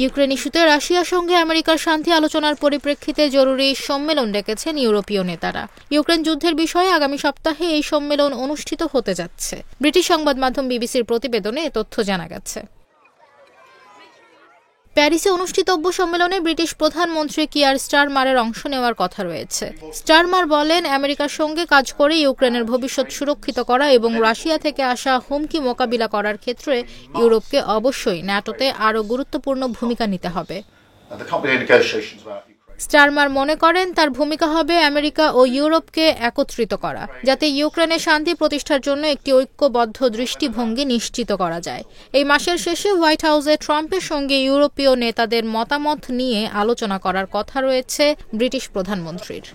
Ukraine ইস্যুতে রাশিয়ার সঙ্গে আমেরিকার শান্তি আলোচনার পরিপ্রেক্ষিতে জরুরি সম্মেলন ডেকেছেন ইউরোপীয় নেতারা। ইউক্রেন যুদ্ধের বিষয়ে আগামী সপ্তাহে এই সম্মেলন অনুষ্ঠিত হতে যাচ্ছে। ব্রিটিশ সংবাদ মাধ্যম বিবিসির প্রতিবেদনে এ তথ্য জানা গেছে। প্যারিসে অনুষ্ঠিতব্য সম্মেলনে ব্রিটিশ প্রধানমন্ত্রী কিয়ার স্টারমারের অংশ নেওয়ার কথা রয়েছে। স্টারমার বলেন, আমেরিকার সঙ্গে কাজ করে ইউক্রেনের ভবিষ্যৎ সুরক্ষিত করা এবং রাশিয়া থেকে আসা হুমকি মোকাবিলা করার ক্ষেত্রে ইউরোপকে অবশ্যই ন্যাটোতে আরও গুরুত্বপূর্ণ ভূমিকা নিতে হবে। স্টারমার মনে করেন, তার ভূমিকা হবে আমেরিকা ও ইউরোপকে একত্রিত করা, যাতে ইউক্রেনে শান্তি প্রতিষ্ঠার জন্য একটি ঐক্যবদ্ধ দৃষ্টিভঙ্গি নিশ্চিত করা যায়। এই মাসের শেষে হোয়াইট হাউসে ট্রাম্পের সঙ্গে ইউরোপীয় নেতাদের মতামত নিয়ে আলোচনা করার কথা রয়েছে ব্রিটিশ প্রধানমন্ত্রীর।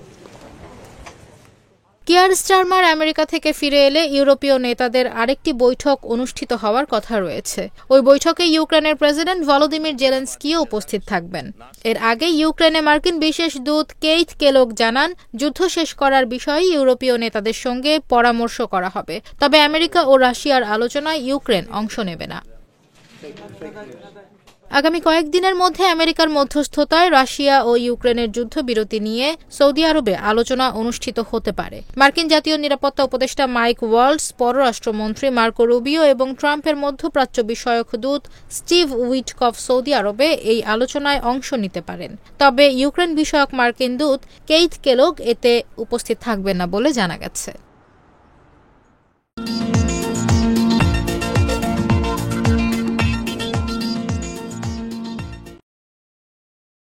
কিয়ার স্টারমার আমেরিকা থেকে ফিরে এলে ইউরোপীয় নেতাদের আরেকটি বৈঠক অনুষ্ঠিত হওয়ার কথা রয়েছে। ওই বৈঠকে ইউক্রেনের প্রেসিডেন্ট ভলোদিমির জেলেনস্কিও উপস্থিত থাকবেন। এর আগে ইউক্রেনে মার্কিন বিশেষ দূত কেইথ কেলগ জানান, যুদ্ধ শেষ করার বিষয়ে ইউরোপীয় নেতাদের সঙ্গে পরামর্শ করা হবে, তবে আমেরিকা ও রাশিয়ার আলোচনায় ইউক্রেন অংশ নেবে না। আগামী কয়েকদিনের মধ্যে আমেরিকার মধ্যস্থতায় রাশিয়া ও ইউক্রেনের যুদ্ধবিরতি নিয়ে সৌদি আরবে আলোচনা অনুষ্ঠিত হতে পারে। মার্কিন জাতীয় নিরাপত্তা উপদেষ্টা মাইক ওয়ালস, পররাষ্ট্রমন্ত্রী মার্কো রুবিও এবং ট্রাম্পের মধ্যপ্রাচ্য বিষয়ক দূত স্টিভ উইটকফ সৌদি আরবে এই আলোচনায় অংশ নিতে পারেন। তবে ইউক্রেন বিষয়ক মার্কিন দূত কেইথ কেলগ এতে উপস্থিত থাকবেন না বলে জানা গেছে।